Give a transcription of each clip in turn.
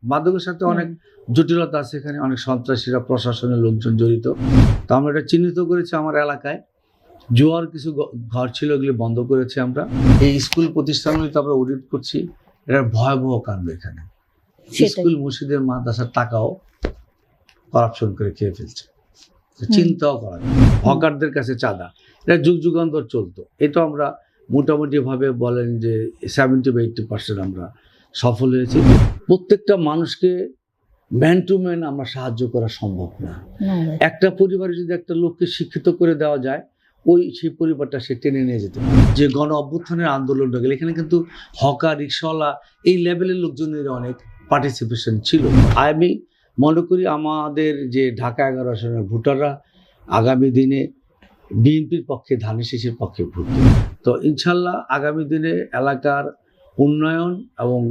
মাদকের সাথে অনেক জটিলতা আছে, এখানে অনেক সন্ত্রাসীরা, প্রশাসনের লোকজন জড়িত। তো আমরা এটা চিহ্নিত করেছি আমার এলাকায়। জুয়ার কিছু ঘর ছিল, এগুলি বন্ধ করেছি আমরা। এই স্কুল প্রতিষ্ঠানগুলিতে আমরা অডিট করছি, এটা ভয়াবহ কাণ্ড। এখানে স্কুল মসজিদের মাদ্রাসার টাকাও করাপশন করে খেয়ে ফেলছে, চিন্তাও করা যায়। হকারদের কাছে চাঁদা, এটা যুগ যুগান্তর চলতো। এটা আমরা মোটামুটি ভাবে বলেন যে 70 বা 80% আমরা সফল হয়েছি। প্রত্যেকটা মানুষকে ম্যান টু ম্যান আমরা সাহায্য করা সম্ভব না। একটা পরিবারে যদি একটা লোককে শিক্ষিত করে দেওয়া যায়, সেই পরিবারটা সে টেনে নিয়ে যেতে পারে। যে গণ অভ্যুত্থানের আন্দোলনটা গেলে এখানে কিন্তু হকার, রিক্সাওয়ালা, এই লেভেলের লোকজনের অনেক পার্টিসিপেশন ছিল। আমি মনে করি আমাদের যে ঢাকা 11 আসনের ভোটাররা আগামী দিনে বিএনপির পক্ষে, ধানের শীষের পক্ষে ভোট দেবে। তো ইনশাল্লাহ আগামী দিনে এলাকার উন্নয়ন এবং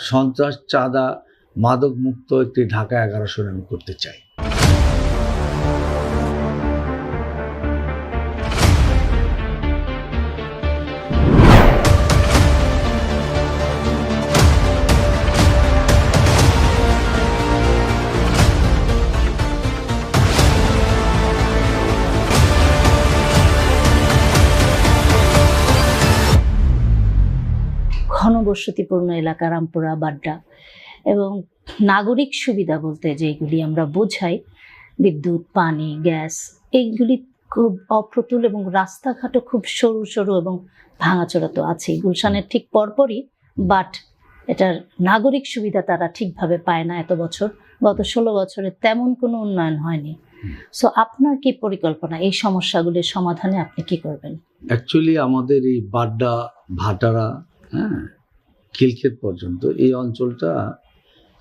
সন্ত্রাস, চাঁদা, মাদক মুক্ত একটি ঢাকা 11 আসন আমি করতে চাই। ঘনবসতিপূর্ণ এলাকা রামপুরা, বাড্ডা, এবং নাগরিক সুবিধা বলতে যেগুলি আমরা বোঝাই, বিদ্যুৎ, পানি, গ্যাস, এইগুলি খুব অপ্রতুল এবং রাস্তাঘাটও খুব সরু সরু এবং ভাঙাচোরা তো আছেই গুলশানের ঠিক পরপরই। বাট এটার নাগরিক সুবিধা তারা ঠিকভাবে পায় না। এত বছর, গত 16 বছরে তেমন কোনো উন্নয়ন হয়নি। সো আপনার কি পরিকল্পনা, এই সমস্যাগুলির সমাধানে আপনি কি করবেন? অ্যাকচুয়ালি আমাদের এই বাড্ডা, ভাটারা, খিলক্ষেত পর্যন্ত এই অঞ্চলটা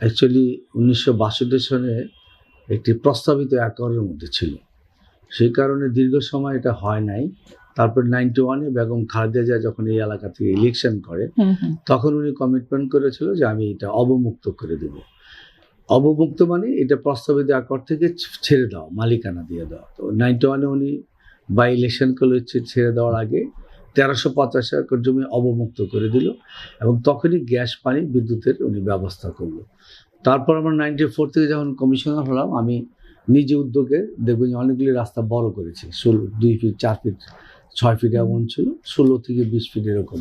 অ্যাকচুয়ালি 1962 সনে একটি প্রস্তাবিত একরের মধ্যে ছিল। সেই কারণে দীর্ঘ সময় এটা হয় নাই। তারপর 91-এ বেগম খালেদা জিয়া যখন এই এলাকা থেকে ইলেকশন করে, তখন উনি কমিটমেন্ট করেছিল যে আমি এটা অবমুক্ত করে দেব। অবমুক্ত মানে এটা প্রস্তাবিত একর থেকে ছেড়ে দেওয়া, মালিকানা দিয়ে দেওয়া। তো 91-এ উনি বাই ইলেকশন করলে ছেড়ে দেওয়ার আগে 1385 একর জমি অবমুক্ত করে দিল, এবং তখনই গ্যাস, পানি, বিদ্যুতের উনি ব্যবস্থা করলো। তারপর আমরা 94 থেকে যখন কমিশনার হলাম, আমি নিজে উদ্যোগে দেখবেন অনেকগুলি রাস্তা বড় করেছি। 2 ফিট, 4 ফিট, 6 ফিট এমন ছিল, 16 থেকে 20 ফিট এরকম।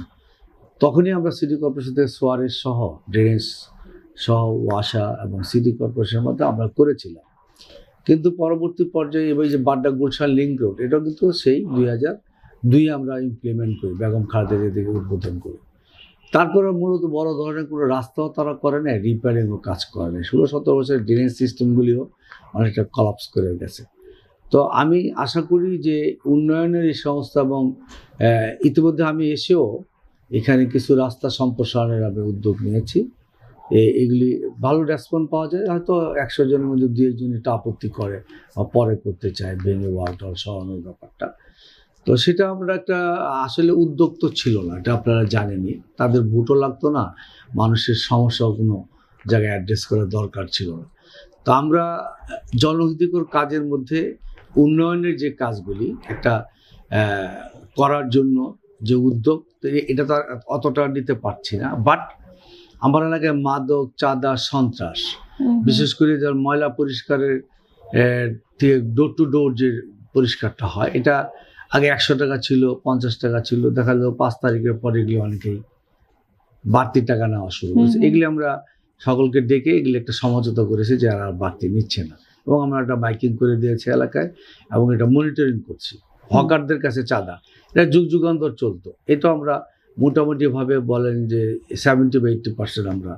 তখনই আমরা সিটি কর্পোরেশন থেকে সোয়ারেজ সহ, ড্রেনেজ সহ, ওয়াসা এবং সিটি কর্পোরেশনের মধ্যে আমরা করেছিলাম। কিন্তু পরবর্তী পর্যায়ে এবার যে বাড্ডা গুলশান লিঙ্ক রোড, এটা কিন্তু সেই 2002 আমরা ইমপ্লিমেন্ট করি, বেগম খালেদা জিয়া থেকে উদ্বোধন করি। তারপরে মূলত বড় ধরনের কোনো রাস্তাও তারা করে নেয়, রিপেয়ারিংও কাজ করে নেয়। 16-17 বছরের ড্রেনেজ সিস্টেমগুলিও অনেকটা কলাপস করে গেছে। তো আমি আশা করি যে উন্নয়নের এই সংস্থা, এবং ইতিমধ্যে আমি এসেও এখানে কিছু রাস্তা সম্প্রসারণের আমি উদ্যোগ নিয়েছি। এগুলি ভালো রেসপন্স পাওয়া যায়। হয়তো 100 জনের মধ্যে 2-1 জন এটা আপত্তি করে বা পরে করতে চায়, ভেঙে ওয়াল টল সরানোর ব্যাপারটা। তো সেটা আমরা একটা আসলে উদ্যোগ তো ছিল না, এটা আপনারা জানেনই। তাদের ভোটও লাগতো না, মানুষের সমস্যাও কোনো জায়গায় অ্যাড্রেস করার দরকার ছিল না। তো আমরা জনহিতকর কাজের মধ্যে উন্নয়নের যে কাজগুলি একটা করার জন্য যে উদ্যোগ, এটা তো অতটা নিতে পারছি না। বাট আমার এলাকায় মাদক, চাঁদা, সন্ত্রাস, বিশেষ করে যার ময়লা পরিষ্কারের ডোর টু ডোর যে পরিষ্কারটা হয়, এটা আগে 100 টাকা ছিল, 50 টাকা ছিল, দেখা গেল 5 তারিখের পরে এগুলি অনেকেই বাড়তি টাকা নেওয়া শুরু করেছে। এগুলি আমরা সকলকে ডেকে এগুলি একটা সমঝোতা করেছি যে আর বাড়তি নিচ্ছে না, এবং আমরা একটা বাইকিং করে দিয়েছি এলাকায়, এবং এটা মনিটরিং করছি। হকারদের কাছে চাঁদা, এটা যুগ যুগান্তর চলতো। এটা আমরা মোটামুটি ভাবে বলেন যে 70 বা 80% আমরা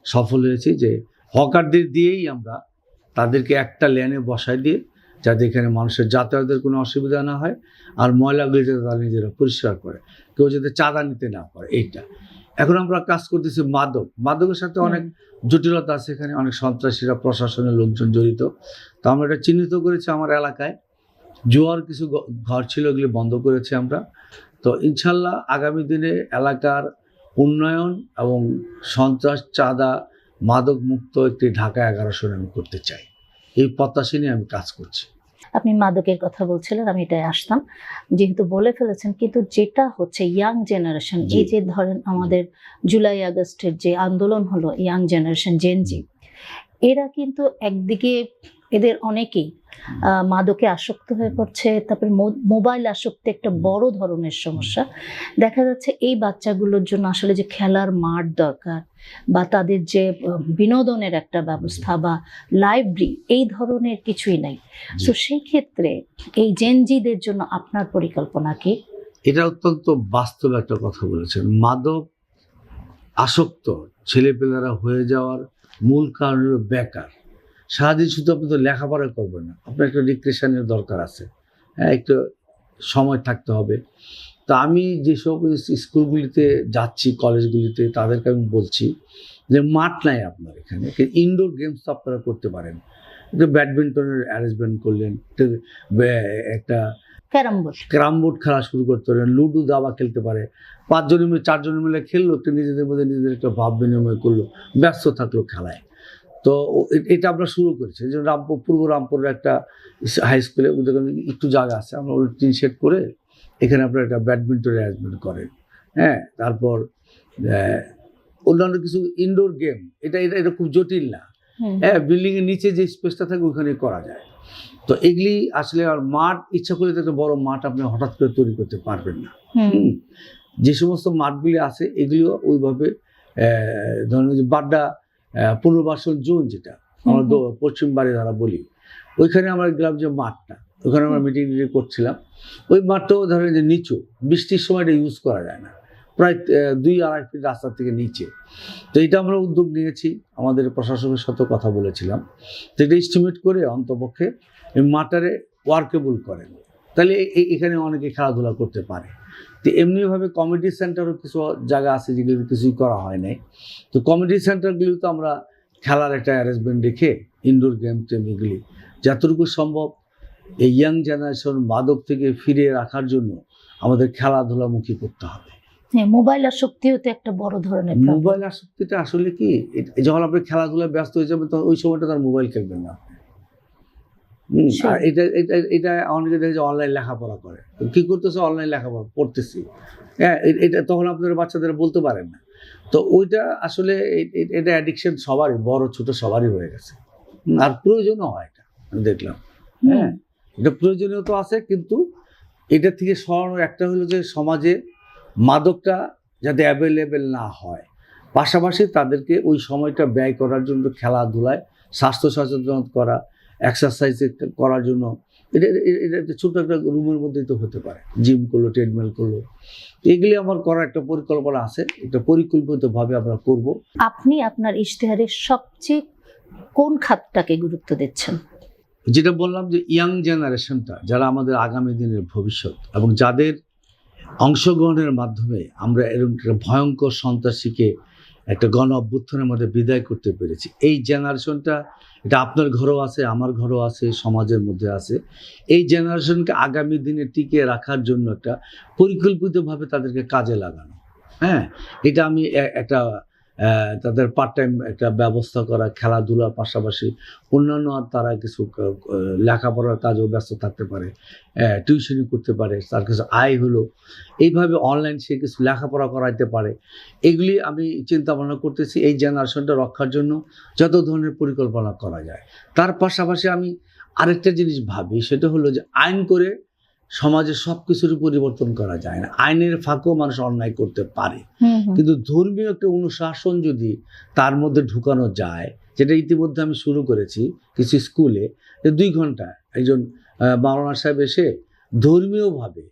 সফল হয়েছি। যে হকারদের দিয়েই আমরা তাদেরকে একটা লেনে বসায় দিয়ে, যাতে এখানে মানুষের যাতায়াতের কোনো অসুবিধা না হয়, আর ময়লাগুলি যাতে তারা নিজেরা পরিষ্কার করে, কেউ যাতে চাঁদা নিতে না পারে, এইটা। এখন আমরা কাজ করতেছি মাদকের সাথে অনেক জটিলতা আছে, এখানে অনেক সন্ত্রাসীরা, প্রশাসনের লোকজন জড়িত। তো আমরা এটা চিহ্নিত করেছি আমার এলাকায়। জুয়ার কিছু ঘর ছিল, এগুলি বন্ধ করেছি আমরা। তো ইনশাল্লাহ আগামী দিনে এলাকার উন্নয়ন এবং সন্ত্রাস, চাঁদা, মাদক মুক্ত একটি ঢাকা 11 আসন আমি করতে চাই। এই প্রত্যাশা নিয়ে আমি কাজ করছি। আপনি মাদকের কথা বলছিলেন, আমি এটাই আসতাম, যেহেতু বলে ফেলেছেন। কিন্তু যেটা হচ্ছে ইয়াং জেনারেশন, এই যে ধরেন আমাদের জুলাই আগস্টের যে আন্দোলন হলো, ইয়াং জেনারেশন, জেনজি, এরা কিন্তু একদিকে এদের অনেকেই মাদকে আসক্ত হয়ে পড়ছে, তারপর মোবাইল আসক্তি একটা বড় ধরনের সমস্যা। দেখা যাচ্ছে এই বাচ্চাগুলোর জন্য আসলে যে খেলার মাঠ দরকার বা তাদের যে বিনোদনের একটা ব্যবস্থা বা লাইব্রেরি এই ধরনের কিছুই নাই। তো সেই ক্ষেত্রে এই জেনজিদের জন্য আপনার পরিকল্পনা কি? এটা অত্যন্ত বাস্তব একটা কথা বলেছেন। মাদক আসক্ত ছেলেপেলেরা হয়ে যাওয়ার মূল কারণ হলো বেকার। সারাদিন শুধু আপনি তো লেখাপড়া করবেন না, আপনার একটা রিক্রিয়েশনের দরকার আছে, হ্যাঁ, একটু সময় থাকতে হবে। তো আমি যেসব স্কুলগুলিতে যাচ্ছি, কলেজগুলিতে, তাদেরকে আমি বলছি যে মাঠ নাই আপনার এখানে, ইনডোর গেমস তো আপনারা করতে পারেন। একটু ব্যাডমিন্টনের অ্যারেঞ্জমেন্ট করলেন, একটা ক্যারাম বোর্ড খেলা শুরু করতে পারেন, লুডো দাবা খেলতে পারে, 5 জন মিলে 4 জন মিলে খেললো, একটু নিজেদের মধ্যে নিজেদের একটা ভাব বিনিময় করলো, ব্যস্ত থাকলো খেলায়। তো এটা আমরা শুরু করেছি। এই জন্য পূর্ব রামপুরের একটা হাই স্কুলে ওদের একটু জায়গা আছে, আমরা ওই টিন শেড করে এখানে আপনারা একটা ব্যাডমিন্টন অ্যারেঞ্জমেন্ট করেন, হ্যাঁ। তারপর অন্যান্য কিছু ইনডোর গেম, এটা খুব জটিল না, হ্যাঁ, বিল্ডিংয়ের নিচে যে স্পেসটা থাকে ওখানে করা যায়। তো এগুলি আসলে আর মাঠ ইচ্ছা করলে তো একটা বড় মাঠ আপনি হঠাৎ করে তৈরি করতে পারবেন না। যে সমস্ত মাঠগুলি আছে এগুলিও ওইভাবে ধরুন যে বাড্ডা পুনর্বাসন জোন, যেটা আমরা পশ্চিম বাড়ি দ্বারা বলি, ওইখানে আমরা গেলাম যে মাঠটা, ওখানে আমরা মিটিং করছিলাম। ওই মাঠটাও ধরেন যে নিচু, বৃষ্টির সময় এটা ইউজ করা যায় না, প্রায় 2-2.5 ফিট রাস্তার থেকে নিচে। তো এটা আমরা উদ্যোগ নিয়েছি, আমাদের প্রশাসনের সাথে কথা বলেছিলাম, তো এটা এস্টিমেট করে অন্তপক্ষে এই মাঠটারে ওয়ার্কেবল করেন, তাহলে এখানে অনেকে খেলাধুলা করতে পারে। তো এমনিভাবে কমিউনিটি সেন্টারও কিছু জায়গা আছে যেগুলো কিছুই করা হয় নাই। তো কমিউনিটি সেন্টারগুলিতে আমরা খেলার একটা অ্যারেঞ্জমেন্ট রেখে ইনডোর গেম টেম এগুলি যতটুকু সম্ভব এই ইয়াং জেনারেশন মাদক থেকে ফিরিয়ে রাখার জন্য আমাদের খেলাধুলামুখী করতে হবে। হ্যাঁ, মোবাইল আসক্তিও তো একটা বড় ধরনের মোবাইল আসক্তিটা আসলে কি, যখন আপনি খেলাধুলায় ব্যস্ত হয়ে যাবেন তখন ওই সময়টা তার মোবাইল খেলবেন না। আর এটা অনেকে দেখে যে অনলাইন লেখাপড়া করে, কি করতেছে, অনলাইন লেখাপড়া পড়তেছি, হ্যাঁ, এটা তখন আপনাদের বাচ্চাদের বলতে পারেন না। তো ওইটা আসলে এটা অ্যাডিকশন সবারই, বড় ছোট সবারই হয়ে গেছে, আর প্রয়োজনও হয়, এটা আমি দেখলাম, হ্যাঁ, এটা প্রয়োজনীয় তো আছে, কিন্তু এটা থেকে সরানোর একটা হলো যে সমাজে মাদকটা যাতে অ্যাভেলেবেল না হয়, পাশাপাশি তাদেরকে ওই সময়টা ব্যয় করার জন্য খেলাধুলায়, স্বাস্থ্য সচেতন করা, এক্সারসাইজ করার জন্য, এটা ছোট একটা রুমের মধ্যেই তো হতে পারে, জিম করলো, ট্রেডমিল করলো, এগুলি আমার করার একটা পরিকল্পনা আছে, এটা পরিকল্পিতভাবে আমরা করব। আপনি আপনার ইশতেহারের সবচেয়ে কোন খাতটাকে গুরুত্ব দিচ্ছেন? যেটা বললাম যে ইয়াং জেনারেশনটা, যারা আমাদের আগামী দিনের ভবিষ্যৎ, এবং যাদের অংশগ্রহণের মাধ্যমে আমরা এরকম একটা ভয়ঙ্কর সন্ত্রাসীকে একটা গণ অভ্যুত্থানের মধ্যে বিদায় করতে পেরেছি, এই জেনারেশনটা, এটা আপনার ঘরেও আছে, আমার ঘরেও আছে, সমাজের মধ্যে আছে, এই জেনারেশনকে আগামী দিনে টিকিয়ে রাখার জন্য একটা পরিকল্পিতভাবে তাদেরকে কাজে লাগানো, হ্যাঁ, এটা আমি একটা তাদের পার্ট টাইম একটা ব্যবস্থা করা, খেলাধুলার পাশাপাশি অন্যান্য আর তারা কিছু লেখাপড়ার কাজেও ব্যস্ত থাকতে পারে, টিউশনি করতে পারে, তার কিছু আয় হলো, এইভাবে অনলাইন সে কিছু লেখাপড়া করাইতে পারে। এগুলি আমি চিন্তা ভাবনা করতেছি এই জেনারেশনটা রক্ষার জন্য যত ধরনের পরিকল্পনা করা যায়। তার পাশাপাশি আমি আরেকটা জিনিস ভাবি, সেটা হলো যে আইন করে সমাজের সব কিছুর পরিবর্তন করা যায় না, আইনের ফাঁকেও মানুষ অন্যায় করতে পারে, কিন্তু ধর্মীয় একটা অনুশাসন যদি তার মধ্যে ঢুকানো যায়, যেটা ইতিমধ্যে আমি শুরু করেছি কিছু স্কুলে, 2 ঘন্টা একজন মাওলানা সাহেব এসে ধর্মীয়ভাবে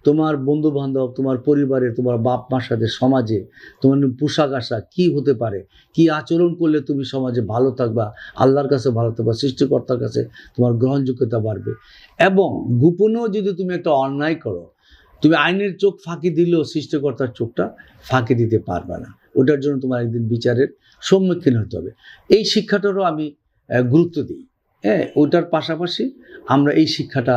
তোমার বন্ধু বান্ধব, তোমার পরিবারে, তোমার বাপ মার সাথে, সমাজে তোমার পোশাক আশাক কী হতে পারে, কি আচরণ করলে তুমি সমাজে ভালো থাকবা, আল্লাহর কাছে ভালো থাকবা, সৃষ্টিকর্তার কাছে তোমার গ্রহণযোগ্যতা বাড়বে। এবং গোপনেও যদি তুমি একটা অন্যায় করো, তুমি আইনের চোখ ফাঁকি দিলেও সৃষ্টিকর্তার চোখটা ফাঁকি দিতে পারবে না, ওটার জন্য তোমার একদিন বিচারের সম্মুখীন হতে হবে। এই শিক্ষাটারও আমি গুরুত্ব দিই, হ্যাঁ। ওটার পাশাপাশি আমরা এই শিক্ষাটা,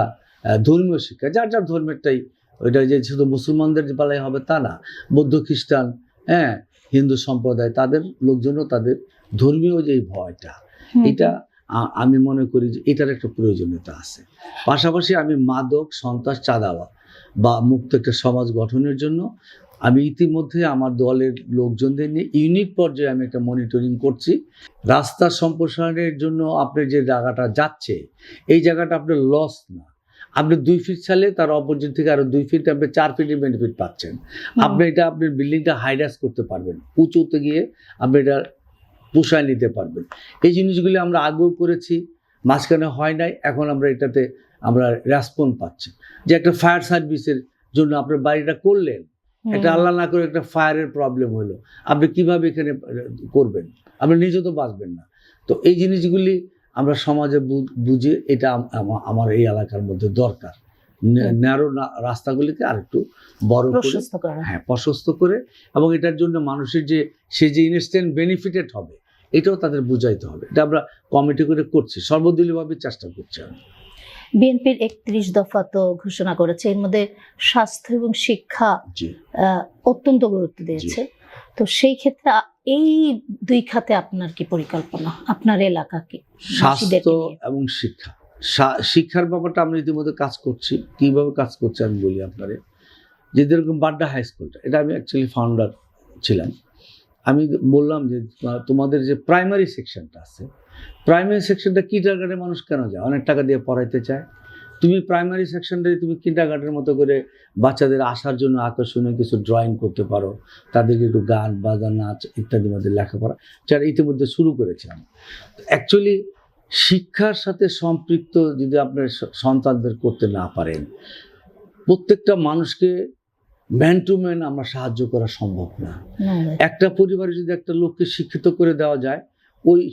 ধর্মীয় শিক্ষা, যার যার ধর্মেরটাই, ওইটা যে শুধু মুসলমানদের বেলায় হবে তা না, বৌদ্ধ, খ্রিস্টান, হ্যাঁ, হিন্দু সম্প্রদায়, তাদের লোকজনও তাদের ধর্মীয় যে ভয়টা, এটা আমি মনে করি যে এটার একটা প্রয়োজনীয়তা আছে। পাশাপাশি আমি মাদক, সন্ত্রাস, চাঁদাবাজ বা মুক্ত একটা সমাজ গঠনের জন্য আমি ইতিমধ্যে আমার দলের লোকজনদের নিয়ে ইউনিট পর্যায়ে আমি একটা মনিটরিং করছি। রাস্তার সম্প্রসারণের জন্য আপনার যে জায়গাটা যাচ্ছে, এই জায়গাটা আপনার লস না। আপনি 2 ফিট ছাড়লে তার অপোজিট থেকে আরো 2 ফিট, আপনি 4 ফিটের বেনিফিট পাচ্ছেন। আপনি এটা আপনার বিল্ডিংটা হাইরাস করতে পারবেন, উঁচুতে গিয়ে আপনি এটা পোষায় নিতে পারবেন। এই জিনিসগুলি আমরা আগেও করেছি, মাঝখানে হয় নাই, এখন আমরা এটাতে আমরা রেসপন্স পাচ্ছি। যে একটা ফায়ার সার্ভিসের জন্য আপনার বাড়িটা করলেন, একটা আল্লাহ না করে একটা ফায়ারের প্রবলেম হলো, আপনি কিভাবে এখানে করবেন? আপনি নিজে তো বাঁচবেন না। তো এই জিনিসগুলি আমরা সমাজে বুঝে এটা আমার এই এলাকার মধ্যে দরকার। ন্যারো রাস্তাগুলিকে আরেকটু বড় করে, হ্যাঁ, প্রশস্ত করে, এবং এটার জন্য মানুষের সে যে ইনস্ট্যান্ট বেনিফিটেড হবে এটাও তাদের বুঝাইতে হবে। এটা আমরা কমিটি করে করছি, সর্বদলীয়ভাবে চেষ্টা করছি। আমি বিএনপির 31 দফা তো ঘোষণা করেছে, এর মধ্যে স্বাস্থ্য এবং শিক্ষা অত্যন্ত গুরুত্ব দিয়েছে। তো সেই ক্ষেত্রে এই 2 খাতে আপনার কি পরিকল্পনা, আপনার এলাকাকে? স্বাস্থ্য এবং শিক্ষা, শিক্ষার ব্যাপারটা আমরা ইতিমধ্যে কাজ করছি। কিভাবে কাজ করছি আমি বলি আপনারে। যে যেরকম বাড্ডা হাই স্কুলটা, এটা আমি অ্যাকচুয়ালি ফাউন্ডার ছিলাম। আমি বললাম যে তোমাদের যে প্রাইমারি সেকশনটা আছে, প্রাইমারি সেকশনটা কিন্ডারগার্টেনে মানুষ কেন যায়? অনেক টাকা দিয়ে পড়াইতে চায়। তুমি প্রাইমারি সেকশনটাই তুমি কিন্ডারগার্টেনের মতো করে বাচ্চাদের আসার জন্য আকর্ষণীয় কিছু ড্রয়িং করতে পারো, তাদেরকে একটু গান বাজানো, নাচ ইত্যাদির মধ্যে লেখাপড়া, যারা ইতিমধ্যে শুরু করেছিলাম। অ্যাকচুয়ালি শিক্ষার সাথে সম্পৃক্ত যদি আপনার সন্তানদের করতে না পারেন, প্রত্যেকটা মানুষকে ম্যান টু ম্যান আমরা সাহায্য করা সম্ভব না। একটা পরিবারে যদি একটা লোককে শিক্ষিত করে দেওয়া যায়,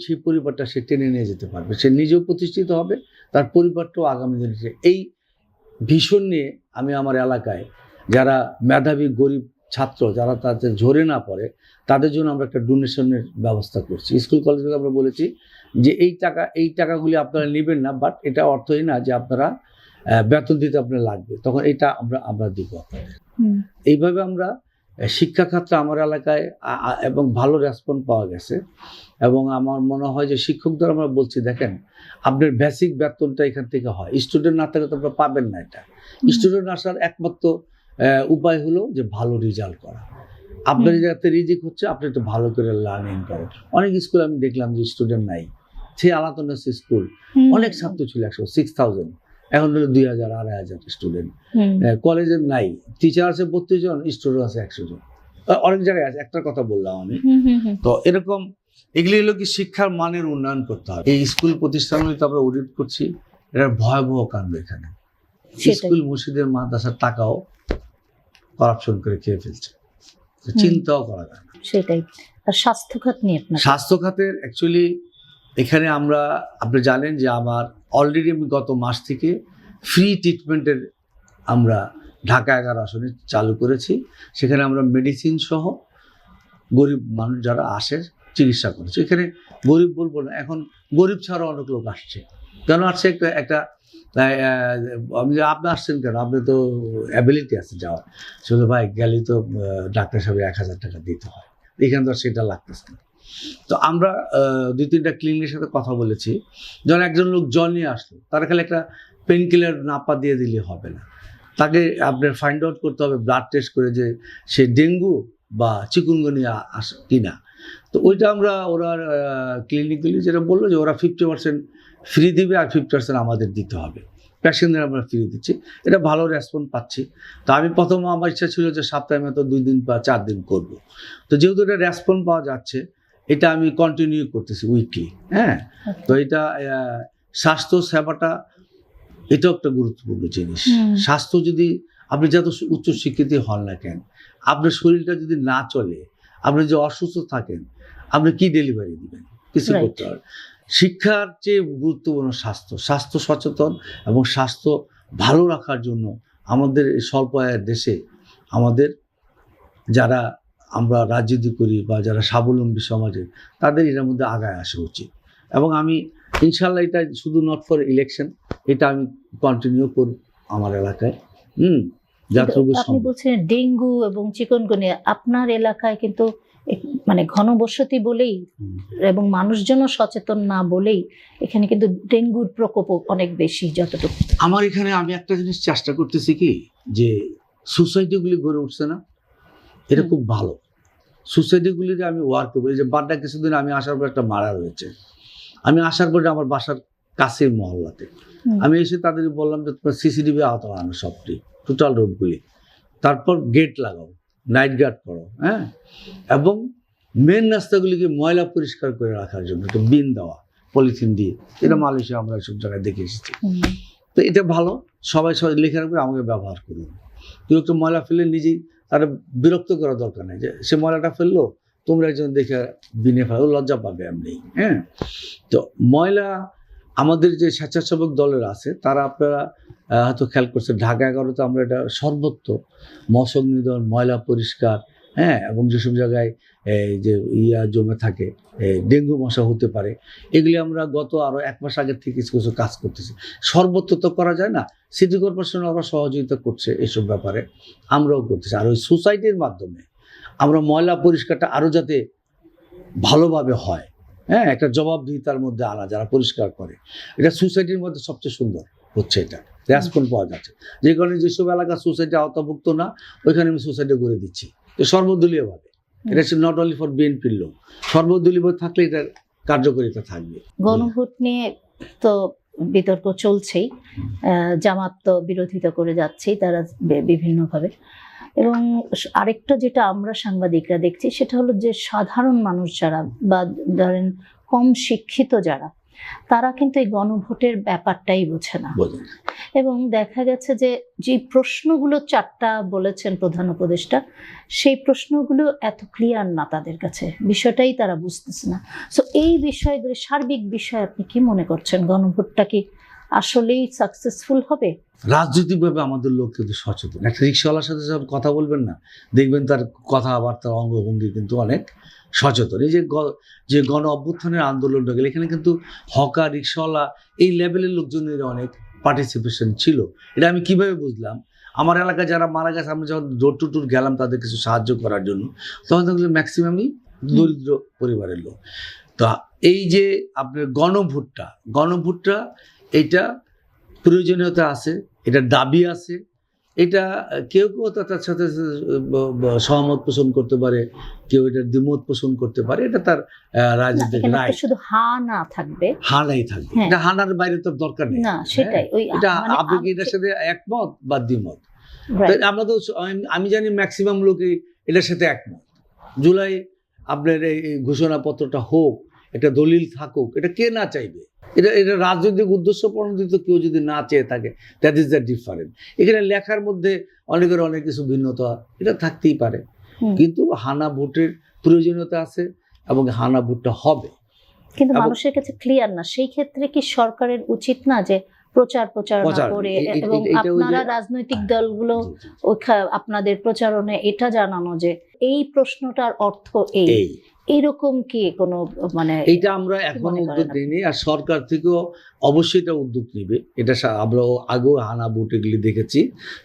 সেই পরিবারটা সে টেনে নিয়ে যেতে পারবে, সে নিজেও প্রতিষ্ঠিত হবে, তার পরিবারটাও আগামী দিনে। এই ভীষণ নিয়ে আমি আমার এলাকায় যারা মেধাবী গরিব ছাত্র, যারা তাদের ঝরে না পড়ে, তাদের জন্য আমরা একটা ডোনেশনের ব্যবস্থা করছি। স্কুল কলেজে আমরা বলেছি যে এই টাকাগুলি আপনারা নেবেন না, বাট এটা অর্থই না যে আপনারা বেতন দিতে আপনার লাগবে, তখন এটা আমরা দিব আপনাদের। এইভাবে আমরা শিক্ষা খাতে আমার এলাকায় এবং ভালো রেসপন্স পাওয়া গেছে। এবং আমার মনে হয় যে শিক্ষকদের আমরা বলছি, দেখেন আপনার বেসিক বেতনটা এখান থেকে হয়, স্টুডেন্ট না থাকলে তো আপনারা পাবেন না। এটা স্টুডেন্ট আসার একমাত্র উপায় হলো যে ভালো রেজাল্ট করা। আপনার যাতে রিজিক হচ্ছে, আপনি একটু ভালো করে লার্নিং করেন। অনেক স্কুল আমি দেখলাম যে স্টুডেন্ট নাই, সে আলাদা স্কুল অনেক ছাত্র ছিল, 6000, এখন হলো 2000 2500 স্টুডেন্ট। কলেজে নাই, টিচার আছে 32 জন, স্টুডেন্ট আছে 100 জন, অনেক জায়গায় আছে। একটা কথা বললাম আমি। তো এরকম এগুলি হলো কি শিক্ষার মানের উন্নয়ন করতে হবে। এই স্কুল প্রতিষ্ঠানগুলিতে আমরা অডিট করছি, এটা ভয়াবহ কাণ্ড। এখানে স্কুল মসজিদের মাদ্রাসার টাকাও করাপশন করে খেয়ে ফেলছে, চিন্তাও করা যায় না। সেটাই। আর স্বাস্থ্য খাত নিয়ে, স্বাস্থ্য খাতের অ্যাকচুয়ালি এখানে আপনি জানেন যে আমার অলরেডি আমি গত মাস থেকে ফ্রি ট্রিটমেন্টের আমরা ঢাকা 11 আসনে চালু করেছি। সেখানে আমরা মেডিসিন সহ গরিব মানুষ যারা আসে চিকিৎসা করেছি। এখানে গরিব বলবো না, এখন গরিব ছাড়াও অনেক লোক আসছে। কেন আসছে? একটা আপনি আসছেন কেন? আপনি তো অ্যাবিলিটি আছে যাওয়ার। শুধু ভাই গেলে তো ডাক্তার সাহেব 1000 টাকা দিতে হয়, এখানে তো সেটা লাগতেছে না। তো আমরা 2-3টা ক্লিনিকের সাথে কথা বলেছি। যখন একজন লোক জ্বর নিয়ে আসলো, তারা খালি একটা পেন কিলার নাপা দিয়ে দিলে হবে না, তাকে আপনার ফাইন্ড আউট করতে হবে ব্লাড টেস্ট করে যে সে ডেঙ্গু বা চিকুনগুনিয়া কিনা। তো ওইটা ওরা ক্লিনিকগুলি যেটা বললো যে ওরা 50% ফ্রি দিবে আর 50% আমাদের দিতে হবে। পেশেন্টদের আমরা ফ্রি দিচ্ছি, এটা ভালো রেসপন্স পাচ্ছি। তো আমি প্রথম আমার ইচ্ছা ছিল যে সপ্তাহে মতো 2 দিন বা 4 দিন করব। তো যেহেতু এটা রেসপন্স পাওয়া যাচ্ছে, এটা আমি কন্টিনিউ করতেছি উইকলি। হ্যাঁ, তো এটা স্বাস্থ্য সেবাটা এটাও একটা গুরুত্বপূর্ণ জিনিস। স্বাস্থ্য যদি আপনি যত উচ্চ শিক্ষিত হন না কেন, আপনার শরীরটা যদি না চলে, আপনি যে অসুস্থ থাকেন, আপনি কি ডেলিভারি দিবেন? কিছু করতে হবে। শিক্ষার চেয়ে গুরুত্বপূর্ণ স্বাস্থ্য সচেতন এবং স্বাস্থ্য ভালো রাখার জন্য আমাদের স্বল্প আয়ের দেশে আমাদের যারা আমরা রাজনীতি করি বা যারা স্বাবলম্বী সমাজে, তাদের এর মধ্যে আগায় আসা উচিত। এবং আমি ইনশাল্লাহ এটা শুধু নট ফর ইলেকশন, এটা আমি কন্টিনিউ করব আমার এলাকায়। আপনি বলছেন ডেঙ্গু এবং চিকুনগুনিয়া আপনার এলাকায় কিন্তু মানে ঘনবসতি বলেই এবং মানুষজনও সচেতন না বলেই এখানে কিন্তু ডেঙ্গুর প্রকোপ অনেক বেশি। যতটুকু আমার এখানে আমি একটা জিনিস চেষ্টা করতেছি কি, যে সোসাইটিগুলি গড়ে উঠছে না, এটা খুব ভালো। সোসাইটিগুলিতে আমি ওয়ার্ক করি, যে বাড্ডা কিছুদিন আমি আসার পর একটা মারা রয়েছে, আমি আসার পরে আমার বাসার কাছের মহল্লাতে আমি এসে তাদেরকে বললাম যে তোমার সিসিটিভি আওতা আনো সবটি টোটাল রোডগুলি, তারপর গেট লাগাও, নাইট গার্ড করো, হ্যাঁ, এবং মেন রাস্তাগুলিকে ময়লা পরিষ্কার করে রাখার জন্য একটা বিন দেওয়া পলিথিন দিয়ে, এটা মালয়েশিয়া আমরা সব জায়গায় দেখে এসেছি। তো এটা ভালো, সবাই সবাই লিখে রাখবে, আমাকে ব্যবহার করুন। কেউ একটু ময়লা ফেলে নিজেই তারা বিরক্ত করার দরকার নেই যে সে ময়লাটা ফেললো, তোমরা একজন দেখে বিনে ফেলো, লজ্জা পাবে এমনি। হ্যাঁ, তো ময়লা আমাদের যে স্বেচ্ছাসেবক দলের আছে তারা আপনারা হয়তো খেয়াল করছে, ঢাকা 11-তে আমরা এটা সর্বত্র মশক নিধন, ময়লা পরিষ্কার, হ্যাঁ, এবং যেসব জায়গায় এই যে জমে থাকে ডেঙ্গু মশা হতে পারে, এগুলি আমরা গত আরও 1 মাস আগের থেকে কিছু কিছু কাজ করতেছি। সর্বত্র তো করা যায় না, সিটি কর্পোরেশন আমরা সহযোগিতা করছে এসব ব্যাপারে, আমরাও করতেছি। আর ওই সোসাইটির মাধ্যমে আমরা ময়লা পরিষ্কারটা আরও যাতে ভালোভাবে হয়, হ্যাঁ, একটা জবাবদিহিতার মধ্যে আনা, যারা পরিষ্কার করে, এটা সোসাইটির মধ্যে সবচেয়ে সুন্দর হচ্ছে, এটা রেসপন্স পাওয়া যাচ্ছে। যে কারণে যেসব এলাকা সোসাইটি আওতাভুক্ত না, ওইখানে আমি সোসাইটি করে দিচ্ছি সর্বদলীয়ভাবে। এটা নট অনলি ফর বিএনপির লোক, সর্বদলীয় থাকলে এটা কার্যকারিতা থাকবে। গণভোট নিয়ে তো বিতর্ক চলছেই, জামাত তো বিরোধিতা করে যাচ্ছেই তারা বিভিন্নভাবে, এবং আরেকটা যেটা আমরা সাংবাদিকরা দেখছি সেটা হলো যে সাধারণ মানুষ যারা বা ধরেন কম শিক্ষিত যারা, তারা কিন্তু এই গণভোটের ব্যাপারটাই বোঝে না। এবং দেখা গেছে যে যে প্রশ্নগুলো 4টা বলেছেন প্রধান উপদেষ্টা, সেই প্রশ্নগুলো এত ক্লিয়ার না তাদের কাছে, বিষয়টাই তারা বুঝতেছে না। সো এই বিষয়গুলো, সার্বিক বিষয় আপনি কি মনে করছেন, গণভোটটা কি আসলেই সাকসেসফুল হবে? রাজনৈতিকভাবে আমাদের লোক কিন্তু সচেতন। একটা রিক্সাওয়ালার সাথে যখন কথা বলবেন না, দেখবেন তার কথাবার্তার অঙ্গভঙ্গি কিন্তু অনেক সচেতন। এই যে গণ অভ্যুত্থানের আন্দোলনটা গেলে এখানে কিন্তু হকার, রিক্সাওয়ালা, এই লেভেলের লোকজনের অনেক পার্টিসিপেশন ছিল। এটা আমি কিভাবে বুঝলাম, আমার এলাকায় যারা মারা গেছে, আমি যখন ডোর টু ডোর গেলাম তাদের কিছু সাহায্য করার জন্য, তখন দেখলাম ম্যাক্সিমামই দরিদ্র পরিবারের লোক। তো এই যে আপনার গণভোটটা এটা প্রয়োজনীয়তা আছে, এটা দাবি আছে, এটা কেউ কেউ তার সাথে সহমত পোষণ করতে পারে, কেউ এটার দ্বিমত পোষণ করতে পারে, এটা তার রাজনৈতিক রায়। শুধু হা না থাকবে, হানাই থাকবে, এটা হানার বাইরে তো দরকার নেই না, সেটাই। ওই এটা আপনি কি এটার সাথে একমত বা দ্বিমত? আমরা তো, আমি জানি ম্যাক্সিমাম লোকই এটার সাথে একমত। জুলাই আপনার এই ঘোষণাপত্রটা হোক, একটা দলিল থাকুক, এটা কে না চাইবে? এটা রাজনৈতিক উদ্দেশ্য প্রণোদিত কেউ যদি না চেয়ে থাকে, দ্যাট ইজ দ্য ডিফারেন্ট। এখানে লেখার মধ্যে অনেকের অনেক কিছু ভিন্নতা এটা থাকতেই পারে, কিন্তু হানা ভোটের প্রয়োজনীয়তা আছে এবং হানা ভোটটা হবে, কিন্তু মানুষের কাছে ক্লিয়ার না। সেই ক্ষেত্রে কি সরকারের উচিত না যে প্রচারণা করে, এবং আপনারা রাজনৈতিক দলগুলো আপনাদের প্রচারণে এটা জানানো যে এই প্রশ্নটার অর্থ এইরকম কি কোনো, মানে এইটা আমরা এখন উদ্যোগ নিইনি, আর সরকার থেকেও অবশ্যই এটা উদ্যোগ নিবে। এটা আমরা আগেও হানা ভোট এগুলি দেখেছি,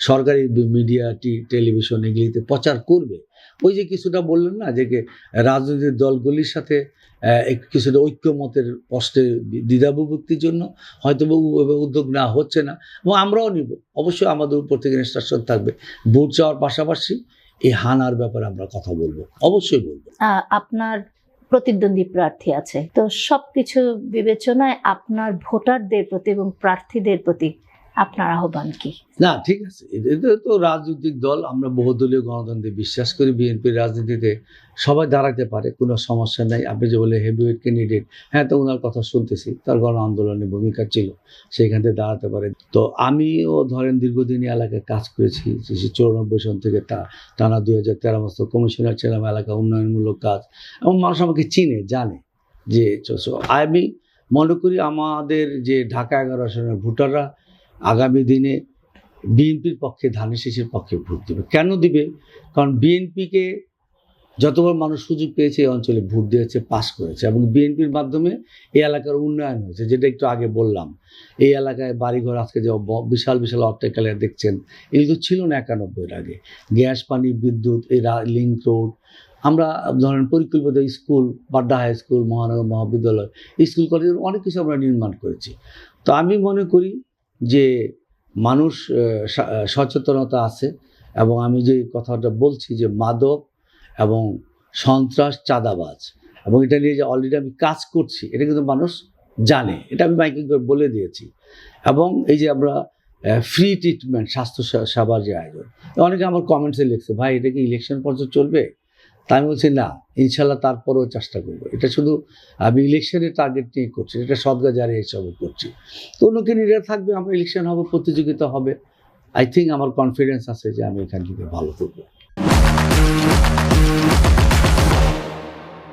সরকারি মিডিয়া, টেলিভিশন এগুলিতে প্রচার করবে। ওই যে কিছুটা বললেন না, যে রাজনৈতিক দলগুলির সাথে কিছুটা ঐক্যমতের প্রশ্নে দ্বিধাবিভক্তির জন্য হয়তো উদ্যোগ নেওয়া হচ্ছে না, এবং আমরাও নিব। অবশ্যই আমাদের উপর থেকে ইনস্ট্রাকশন থাকবে, ভোট চাওয়ার পাশাপাশি এই হানার ব্যাপারে আমরা কথা বলবো, অবশ্যই বলবো। আপনার প্রতিদ্বন্দ্বী প্রার্থী আছে, তো সবকিছু বিবেচনায় আপনার ভোটারদের প্রতি এবং প্রার্থীদের প্রতি আপনার আহ্বান কি? না, ঠিক আছে, এটা তো রাজনৈতিক দল, আমরা বহুদলীয় গণতন্ত্রে বিশ্বাস করি। বিএনপির রাজনীতিতে সবাই দাঁড়াতে পারে, কোনো সমস্যা নাই। আপনি যে বলে হেভিওয়েট ক্যান্ডিডেট, হ্যাঁ, তো ওনার কথা শুনতেছি, তার গণ আন্দোলনে ভূমিকা ছিল, সেইখান থেকে দাঁড়াতে পারে। তো আমিও ধরেন দীর্ঘদিন এলাকায় কাজ করেছি, 94 সন থেকে টানা 2013 বছর কমিশনার ছিলাম, এলাকা উন্নয়নমূলক কাজ, এবং মানুষ আমাকে চিনে, জানে যে আমি মনে করি আমাদের যে ঢাকা 11 আসনের ভোটাররা আগামী দিনে বিএনপির পক্ষে, ধানের শীষের পক্ষে ভোট দেবে। কেন দিবে? কারণ বিএনপিকে যতবার মানুষ সুযোগ পেয়েছে এই অঞ্চলে ভোট দিয়েছে, পাস করেছে, এবং বিএনপির মাধ্যমে এই এলাকার উন্নয়ন হয়েছে, যেটা একটু আগে বললাম। এই এলাকায় বাড়িঘর আজকে যে বিশাল বিশাল অট্টালিকা দেখছেন, এগুলো ছিল না 91-এর আগে। গ্যাস, পানি, বিদ্যুৎ, এই লিঙ্ক রোড, আমরা ধরেন পরিকল্পিত স্কুল, বাড্ডা হাই স্কুল, মহানগর মহাবিদ্যালয়, স্কুল কলেজ, অনেক কিছু আমরা নির্মাণ করেছি। তো আমি মনে করি যে মানুষ সচেতনতা আছে, এবং আমি যে কথাটা বলছি যে মাদক এবং সন্ত্রাস, চাঁদাবাজ, এবং এটা নিয়ে যে অলরেডি আমি কাজ করছি, এটা কিন্তু মানুষ জানে, এটা আমি মাইকিং করে বলে দিয়েছি। এবং এই যে আমরা ফ্রি ট্রিটমেন্ট, স্বাস্থ্য সেবার যে আয়োজন, অনেকে আমার কমেন্টসে লিখছে, ভাই এটা কি ইলেকশন পর্যন্ত চলবে? তা আমি বলছি না, ইনশাল্লাহ তারপরেও চেষ্টা করবো। এটা শুধু আমি ইলেকশনের টার্গেট নিয়ে করছি, এটা সদগা জারি হিসাবে করছি। তো অন্যকে নিয়ে থাকবে, আমরা ইলেকশন হবে, প্রতিযোগিতা হবে। আই থিঙ্ক আমার কনফিডেন্স আছে যে আমি এখান থেকে ভালো করবো।